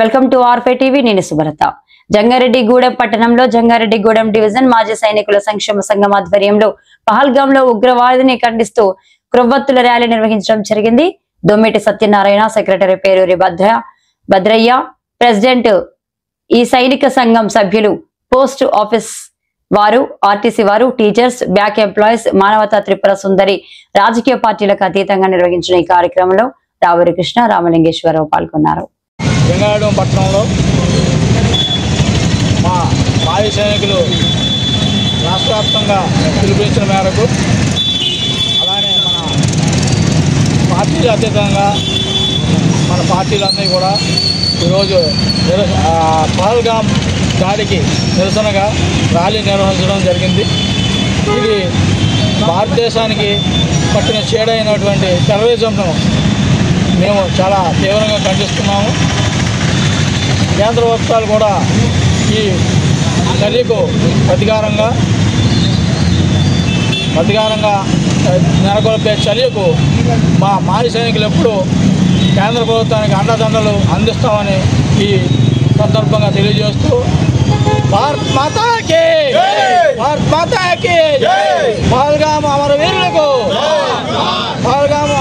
Welcome to R5 TV. నేను సుభరత. జంగారెడ్డిగూడెం పట్టణంలో Jangareddygudem division మాజీ సైనికుల సంక్షేమ సంఘం ఆధ్వర్యంలో పహల్గామ్ లో ఉగ్రవాదిని ఖండిస్తూ క్రొవ్వొత్తుల ర్యాలీ నిర్వహించడం జరిగింది. దొమ్మిటి సత్యనారాయణ, సెక్రటరీ పేరూరి భద్రయ్య, ప్రెసిడెంట్, ఈ సైనిక సంఘం సభ్యులు, పోస్ట్ ఆఫీస్ వారు, ఆర్టీసీ వారు, టీచర్స్, బ్యాక్ ఎంప్లాయీస్, మానవతా త్రిపుర సుందరి, రాజకీయ పార్టీలకు అతీతంగా నిర్వహించిన ఈ కార్యక్రమంలో రావూరి కృష్ణ, రామలింగేశ్వరరావు పాల్గొన్నారు. జంగారెడ్డి పట్టణంలో మా మాజీ సైనికులు రాష్ట్ర వ్యాప్తంగా పిలుపునిచ్చిన మేరకు, అలానే మన పార్టీలు అతీతంగా మన పార్టీలన్నీ కూడా ఈరోజు పహల్గామ్ దాడికి నిరసనగా ర్యాలీ నిర్వహించడం జరిగింది. ఇది భారతదేశానికి పట్టిన చేడైనటువంటి టెర్రరిజంను మేము చాలా తీవ్రంగా ఖండిస్తున్నాము. కేంద్ర ప్రభుత్వాలు కూడా ఈ చర్యకు ప్రతికారంగా నెలకొల్పే చర్యకు మా మాజీ సైనికులు ఎప్పుడూ కేంద్ర ప్రభుత్వానికి అండదండలు అందిస్తామని ఈ సందర్భంగా తెలియజేస్తూ భారత్ మాతాకి పహల్గామ్ అమరవీరులకు, పహల్గామ్